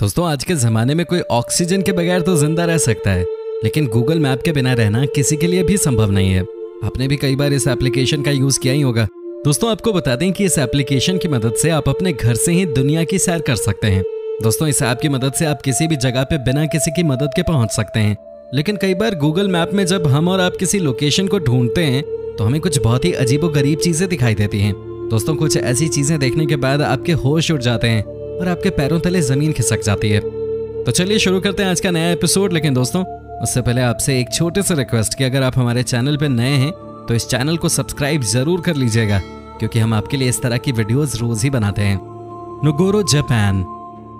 दोस्तों आज के ज़माने में कोई ऑक्सीजन के बगैर तो जिंदा रह सकता है, लेकिन गूगल मैप के बिना रहना किसी के लिए भी संभव नहीं है। आपने भी कई बार इस एप्लीकेशन का यूज़ किया ही होगा। दोस्तों आपको बता दें कि इस एप्लीकेशन की मदद से आप अपने घर से ही दुनिया की सैर कर सकते हैं। दोस्तों इस ऐप की मदद से आप किसी भी जगह पे बिना किसी की मदद के पहुंच सकते हैं। लेकिन कई बार गूगल मैप में जब हम और आप किसी लोकेशन को ढूंढते हैं तो हमें कुछ बहुत ही अजीबोगरीब चीज़ें दिखाई देती हैं। दोस्तों कुछ ऐसी चीज़ें देखने के बाद आपके होश उड़ जाते हैं और आपके पैरों तले ज़मीन खिसक जाती है। तो चलिए शुरू करते हैं आज का नया एपिसोड। लेकिन दोस्तों उससे पहले आपसे एक छोटे से रिक्वेस्ट कि अगर आप हमारे चैनल पर नए हैं तो इस चैनल को सब्सक्राइब ज़रूर कर लीजिएगा, क्योंकि हम आपके लिए इस तरह की वीडियोज़ रोज़ ही बनाते हैं। नोगोरो जापान।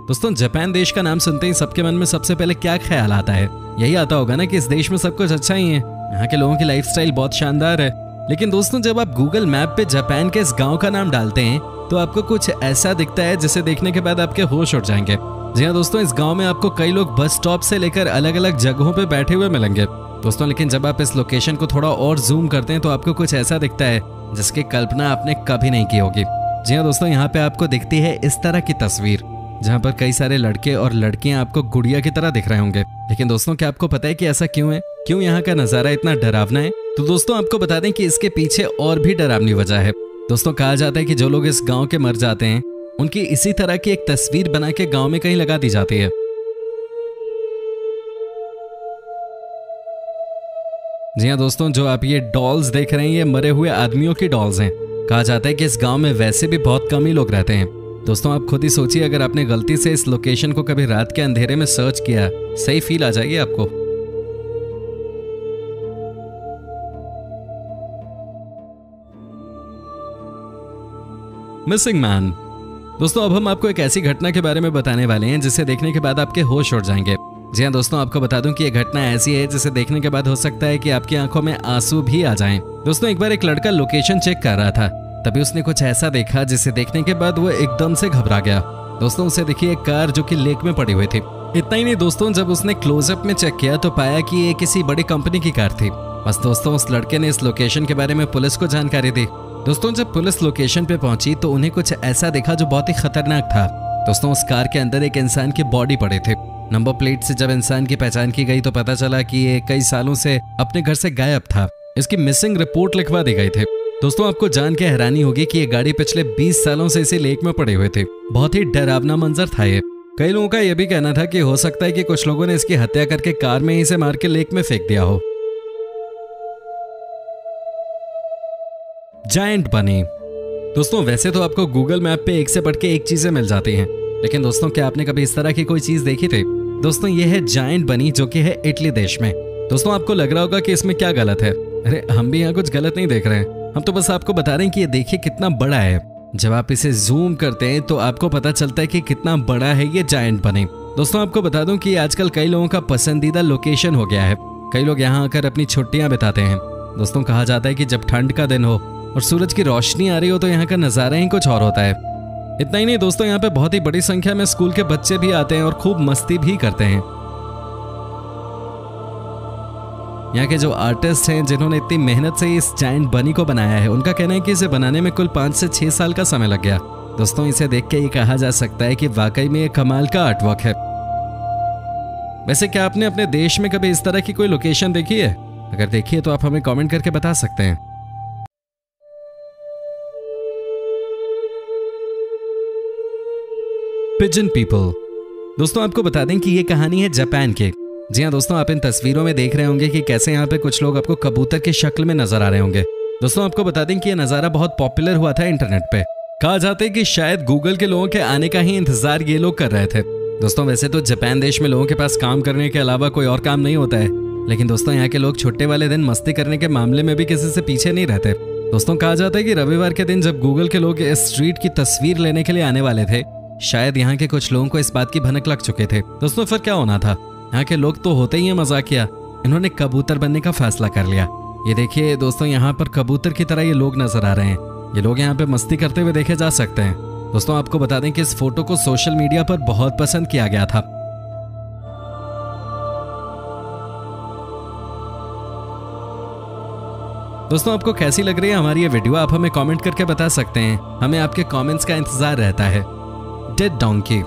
दोस्तों जापान देश का नाम सुनते ही सबके मन में सबसे पहले क्या ख्याल आता है? यही आता होगा ना कि इस देश में सब कुछ अच्छा ही है, यहाँ के लोगों की लाइफस्टाइल बहुत शानदार है। लेकिन दोस्तों जब आप गूगल मैप पे जापान के इस गांव का नाम डालते हैं तो आपको कुछ ऐसा दिखता है जिसे देखने के बाद आपके होश उड़ जाएंगे। जी हाँ दोस्तों, इस गांव में आपको कई लोग बस स्टॉप से लेकर अलग अलग जगहों पे बैठे हुए मिलेंगे। दोस्तों लेकिन जब आप इस लोकेशन को थोड़ा और जूम करते हैं तो आपको कुछ ऐसा दिखता है जिसकी कल्पना आपने कभी नहीं की होगी। जी हाँ दोस्तों, यहाँ पे आपको दिखती है इस तरह की तस्वीर जहाँ पर कई सारे लड़के और लड़कियां आपको गुड़िया की तरह दिख रहे होंगे। लेकिन दोस्तों क्या आपको पता है कि ऐसा क्यों है? क्यों यहाँ का नज़ारा इतना डरावना है? तो दोस्तों आपको बता दें कि इसके पीछे और भी डरावनी वजह है। दोस्तों कहा जाता है कि जो लोग इस गांव के मर जाते हैं उनकी इसी तरह की एक तस्वीर बना के गांव में कहीं लगा दी जाती है। जी हाँ दोस्तों, जो आप ये डॉल्स देख रहे हैं ये मरे हुए आदमियों की डॉल्स हैं। कहा जाता है कि इस गांव में वैसे भी बहुत कम ही लोग रहते हैं। दोस्तों आप खुद ही सोचिए, अगर आपने गलती से इस लोकेशन को कभी रात के अंधेरे में सर्च किया, सही फील आ जाएगी आपको। Missing man. दोस्तों अब हम आपको एक ऐसी घटना के बारे में बताने वाले हैं जिसे देखने के बाद आपके होश उड़ जाएंगे। जी हाँ दोस्तों, आपको बता दूं कि यह घटना ऐसी है जिसे देखने के बाद हो सकता है कि आपकी आंखों में आंसू भी आ जाएं। दोस्तों एक बार एक लड़का लोकेशन चेक कर रहा था, तभी उसने कुछ ऐसा देखा जिसे देखने के बाद वो एकदम से घबरा गया। दोस्तों उसे दिखी एक कार जो कि लेक में पड़ी हुई थी। इतना ही नहीं दोस्तों, जब उसने क्लोजअप में चेक किया तो पाया कि ये किसी बड़ी कंपनी की कार थी। बस दोस्तों उस लड़के ने इस लोकेशन के बारे में पुलिस को जानकारी दी। दोस्तों जब पुलिस लोकेशन पे पहुंची तो उन्हें कुछ ऐसा देखा जो बहुत ही खतरनाक था। दोस्तों उस कार के अंदर एक इंसान की बॉडी पड़ी थी। नंबर प्लेट से जब इंसान की पहचान की गई तो पता चला कि ये कई सालों से अपने घर से गायब था। इसकी मिसिंग रिपोर्ट लिखवा दी गई थी। दोस्तों आपको जान के हैरानी होगी कि ये गाड़ी पिछले 20 सालों से इसी लेक में पड़ी हुई थी। बहुत ही डरावना मंजर था ये। कई लोगों का यह भी कहना था कि हो सकता है कि कुछ लोगों ने इसकी हत्या करके कार में ही इसे मार के लेक में फेंक दिया हो। जायंट बनी। दोस्तों वैसे तो आपको गूगल मैप पे एक से बढ़ के एक चीजें मिल जाती हैं, लेकिन दोस्तों क्या आपने कभी इस तरह की कोई चीज देखी थी? दोस्तों ये है जायंट बनी, जो कि है इटली देश में। दोस्तों आपको लग रहा होगा कि इसमें क्या गलत है। अरे हम भी यहाँ कुछ गलत नहीं देख रहे हैं, हम तो बस आपको बता रहे हैं कि ये देखिए कितना बड़ा है। जब आप इसे जूम करते हैं तो आपको पता चलता है कि कितना बड़ा है ये जायंट बनी। दोस्तों आपको बता दूं कि आजकल कई लोगों का पसंदीदा लोकेशन हो गया है। कई लोग यहाँ आकर अपनी छुट्टियां बिताते हैं। दोस्तों कहा जाता है कि जब ठंड का दिन हो और सूरज की रोशनी आ रही हो तो यहाँ का नज़ारा ही कुछ और होता है। इतना ही नहीं दोस्तों, यहाँ पे बहुत ही बड़ी संख्या में स्कूल के बच्चे भी आते हैं और खूब मस्ती भी करते हैं। यहाँ के जो आर्टिस्ट हैं जिन्होंने इतनी मेहनत से इस जायंट बनी को बनाया है, उनका कहना है कि इसे बनाने में कुल 5 से 6 साल का समय लग गया। दोस्तों इसे देख के ये कहा जा सकता है कि वाकई में ये कमाल का आर्टवर्क है। वैसे क्या आपने अपने देश में कभी इस तरह की कोई लोकेशन देखी है? अगर देखी है तो आप हमें कमेंट करके बता सकते हैं। Pigeon people. दोस्तों आपको बता दें कि ये कहानी है जापान की। जी हाँ दोस्तों, आप इन तस्वीरों में देख रहे होंगे कि कैसे यहाँ पे कुछ लोग आपको कबूतर की शक्ल में नजर आ रहे होंगे। दोस्तों आपको बता दें कि ये नज़ारा बहुत पॉपुलर हुआ था इंटरनेट पे। कहा जाता है कि शायद गूगल के लोगों के आने का ही इंतजार ये लोग कर रहे थे। दोस्तों वैसे तो जापान देश में लोगों के पास काम करने के अलावा कोई और काम नहीं होता है, लेकिन दोस्तों यहाँ के लोग छुट्टे वाले दिन मस्ती करने के मामले में भी किसी से पीछे नहीं रहते। दोस्तों कहा जाता है कि रविवार के दिन जब गूगल के लोग इस स्ट्रीट की तस्वीर लेने के लिए आने वाले थे, शायद यहाँ के कुछ लोगों को इस बात की भनक लग चुके थे। दोस्तों फिर क्या होना था, यहाँ के लोग तो होते ही है मजाकिया, इन्होंने कबूतर बनने का फैसला कर लिया। ये देखिए दोस्तों, यहाँ पर कबूतर की तरह ये लोग नजर आ रहे हैं। ये लोग यहाँ पे मस्ती करते हुए देखे जा सकते हैं। दोस्तों आपको बता दें कि इस फोटो को सोशल मीडिया पर बहुत पसंद किया गया था। दोस्तों आपको कैसी लग रही है हमारी ये वीडियो? आप हमें कमेंट करके बता सकते हैं। हमें आपके कमेंट्स का इंतजार रहता है। Dead donkey.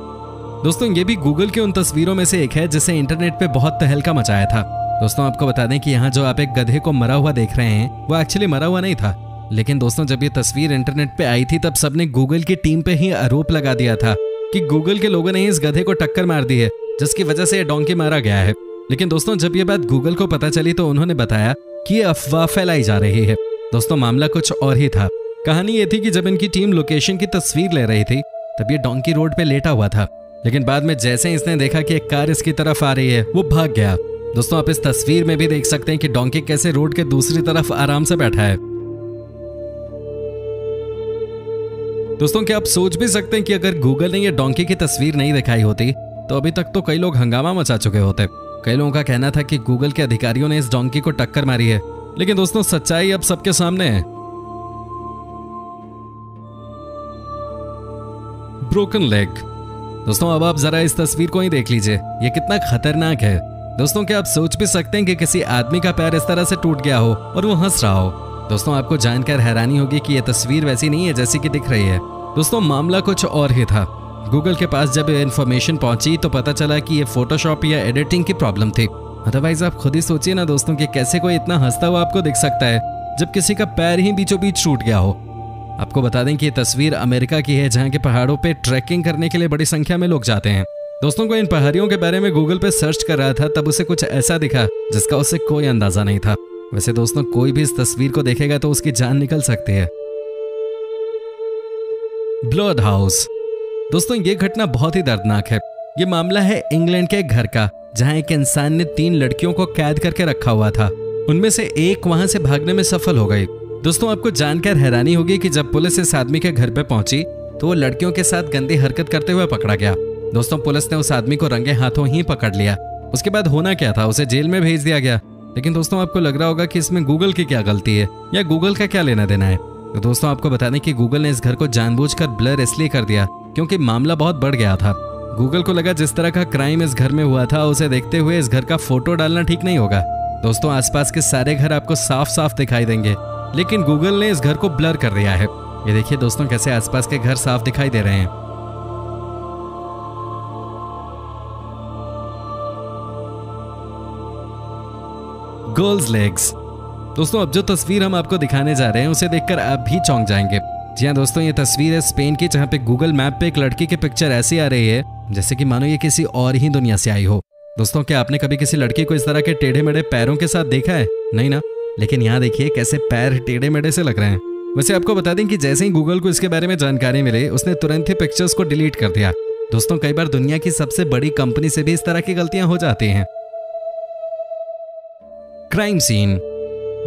दोस्तों ये भी गूगल की उन तस्वीरों में से एक है जिसे इंटरनेट पे बहुत तहलका मचाया था। दोस्तों आपको बता दें कि यहाँ जो आप एक गधे को मरा हुआ देख रहे हैं वो एक्चुअली मरा हुआ नहीं था, लेकिन दोस्तों जब ये तस्वीर इंटरनेट पे आई थी तब सबने गूगल की टीम पे ही आरोप लगा दिया था कि गूगल के लोगों ने ही इस गधे को टक्कर मार दी है जिसकी वजह से ये डोंकी मारा गया है। लेकिन दोस्तों जब ये बात गूगल को पता चली तो उन्होंने बताया कि ये अफवाह फैलाई जा रही है। दोस्तों मामला कुछ और ही था। कहानी ये थी कि जब इनकी टीम लोकेशन की तस्वीर ले रही थी तब ये डोंकी रोड पे लेटा हुआ था, लेकिन बाद में जैसे ही इसने देखा कि एक कार इसकी तरफ आ रही है वो भाग गया। दोस्तों आप इस तस्वीर में भी देख सकते हैं कि डोंकी कैसे रोड के दूसरी तरफ आराम से बैठा है। दोस्तों क्या आप सोच भी सकते हैं कि अगर गूगल ने ये डोंकी की तस्वीर नहीं दिखाई होती तो अभी तक तो कई लोग हंगामा मचा चुके होते। कई लोगों का कहना था कि गूगल के अधिकारियों ने इस डोंकी को टक्कर मारी है, लेकिन दोस्तों सच्चाई अब सबके सामने है। Broken leg. दोस्तों अब आप जरा इस तस्वीर को ही देख लीजिए, ये कितना खतरनाक है। दोस्तों क्या आप सोच भी सकते हैं कि किसी आदमी का पैर इस तरह से टूट गया हो और वो हंस रहा हो। दोस्तों आपको जानकर हैरानी होगी कि ये तस्वीर वैसी नहीं है जैसी कि दिख रही है। दोस्तों मामला कुछ और ही था। गूगल के पास जब इन्फॉर्मेशन पहुंची तो पता चला कि ये फोटोशॉप या एडिटिंग की प्रॉब्लम थी। अदरवाइज आप खुद ही सोचिए ना दोस्तों कि कैसे कोई इतना हंसता हुआ आपको दिख सकता है जब किसी का पैर ही बीचों बीच टूट गया हो। आपको बता दें कि ये तस्वीर अमेरिका की है जहां के पहाड़ों पे ट्रैकिंग करने के लिए बड़ी संख्या में लोग जाते हैं। दोस्तों को इन पहाड़ियों के बारे में गूगल पे सर्च कर रहा था तब उसे कुछ ऐसा दिखा जिसका उसे कोई अंदाजा नहीं था। वैसे दोस्तों कोई भी इस तस्वीर को देखेगा तो उसकी जान निकल सकती है। Blood house. दोस्तों ये घटना बहुत ही दर्दनाक है। ये मामला है इंग्लैंड के एक घर का जहां एक इंसान ने 3 लड़कियों को कैद करके रखा हुआ था। उनमें से एक वहां से भागने में सफल हो गई। दोस्तों आपको जानकर हैरानी होगी कि जब पुलिस इस आदमी के घर पे पहुंची तो वो लड़कियों के साथ गंदी हरकत करते हुए पकड़ा गया। दोस्तों पुलिस ने उस आदमी को रंगे हाथों ही पकड़ लिया। उसके बाद होना क्या था, उसे जेल में भेज दिया गया। लेकिन दोस्तों आपको लग रहा होगा कि इसमें गूगल की क्या गलती है या गूगल का क्या लेना देना है। तो दोस्तों आपको बता दें कि गूगल ने इस घर को जानबूझकर ब्लर इसलिए कर दिया क्योंकि मामला बहुत बढ़ गया था। गूगल को लगा जिस तरह का क्राइम इस घर में हुआ था उसे देखते हुए इस घर का फोटो डालना ठीक नहीं होगा। दोस्तों आसपास के सारे घर आपको साफ साफ दिखाई देंगे, लेकिन गूगल ने इस घर को ब्लर कर दिया है। ये देखिए दोस्तों कैसे आसपास के घर साफ दिखाई दे रहे हैं। Girls legs. दोस्तों अब जो तस्वीर हम आपको दिखाने जा रहे हैं उसे देखकर आप भी चौंक जाएंगे। जी हाँ दोस्तों ये तस्वीर है स्पेन की जहाँ पे गूगल मैप पे एक लड़की की पिक्चर ऐसी आ रही है जैसे कि मानो ये किसी और ही दुनिया से आई हो। दोस्तों क्या आपने कभी किसी लड़की को इस तरह के टेढ़े मेढ़े पैरों के साथ देखा है? नहीं ना। लेकिन यहाँ देखिए कैसे पैर टेढ़े मेढ़े से लग रहे हैं। वैसे आपको बता दें कि जैसे ही गूगल को इसके बारे में जानकारी मिली उसने तुरंत ही पिक्चर्स को डिलीट कर दिया। दोस्तों कई बार दुनिया की सबसे बड़ी कंपनी से भी इस तरह की गलतियां हो जाती हैं। Crime scene.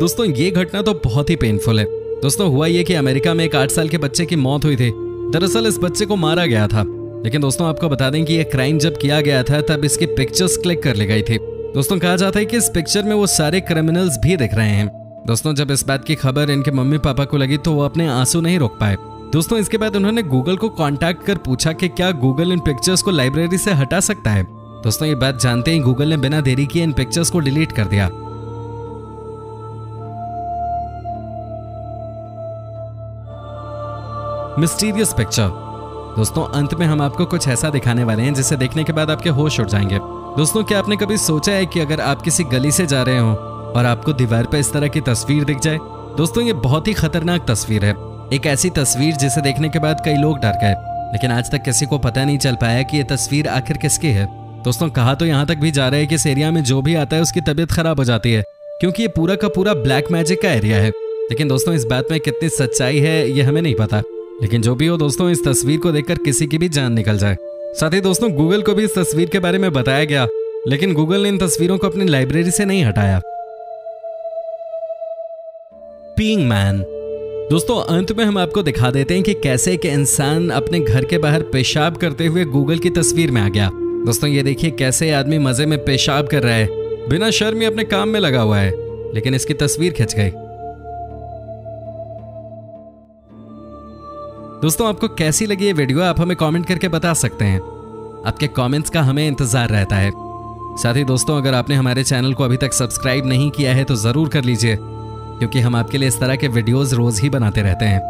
दोस्तों ये घटना तो बहुत ही पेनफुल है। दोस्तों हुआ ये कि अमेरिका में एक 8 साल के बच्चे की मौत हुई थी। दरअसल इस बच्चे को मारा गया था। लेकिन दोस्तों आपको बता दें कि यह क्राइम जब किया गया था तब इसकी पिक्चर्स क्लिक कर ली गई थी। दोस्तों कहा जाता है कि इस पिक्चर में वो सारे क्रिमिनल्स भी दिख रहे हैं। दोस्तों जब इस बात की खबर इनके मम्मी पापा को लगी तो वो अपने आंसू नहीं रोक पाए। दोस्तों इसके बाद उन्होंने गूगल को कांटेक्ट कर पूछा कि क्या गूगल इन पिक्चर्स को लाइब्रेरी से हटा सकता है। दोस्तों ये बात जानते ही गूगल ने बिना देरी किए इन पिक्चर्स को डिलीट कर दिया। Mysterious picture. दोस्तों अंत में हम आपको कुछ ऐसा दिखाने वाले हैं जिसे देखने के बाद आपके होश उड़ जाएंगे। दोस्तों क्या आपने कभी सोचा है कि अगर आप किसी गली से जा रहे हो और आपको दीवार पर इस तरह की तस्वीर दिख जाए? दोस्तों ये बहुत ही खतरनाक तस्वीर है। एक ऐसी तस्वीर जिसे देखने के बाद कई लोग डर गए, लेकिन आज तक किसी को पता नहीं चल पाया कि ये तस्वीर आखिर किसकी है। दोस्तों कहा तो यहाँ तक भी जा रहा है कि इस एरिया में जो भी आता है उसकी तबीयत खराब हो जाती है क्योंकि ये पूरा का पूरा ब्लैक मैजिक का एरिया है। लेकिन दोस्तों इस बात में कितनी सच्चाई है ये हमें नहीं पता। लेकिन जो भी हो दोस्तों इस तस्वीर को देखकर किसी की भी जान निकल जाए। साथ ही दोस्तों गूगल को भी इस तस्वीर के बारे में बताया गया, लेकिन गूगल ने इन तस्वीरों को अपनी लाइब्रेरी से नहीं हटाया। Peeing man. दोस्तों अंत में हम आपको दिखा देते हैं कि कैसे एक इंसान अपने घर के बाहर पेशाब करते हुए गूगल की तस्वीर में आ गया। दोस्तों ये देखिए कैसे आदमी मजे में पेशाब कर रहा है, बिना शर्म ही अपने काम में लगा हुआ है, लेकिन इसकी तस्वीर खिंच गई। दोस्तों आपको कैसी लगी ये वीडियो आप हमें कमेंट करके बता सकते हैं। आपके कमेंट्स का हमें इंतजार रहता है। साथ ही दोस्तों अगर आपने हमारे चैनल को अभी तक सब्सक्राइब नहीं किया है तो जरूर कर लीजिए, क्योंकि हम आपके लिए इस तरह के वीडियोस रोज ही बनाते रहते हैं।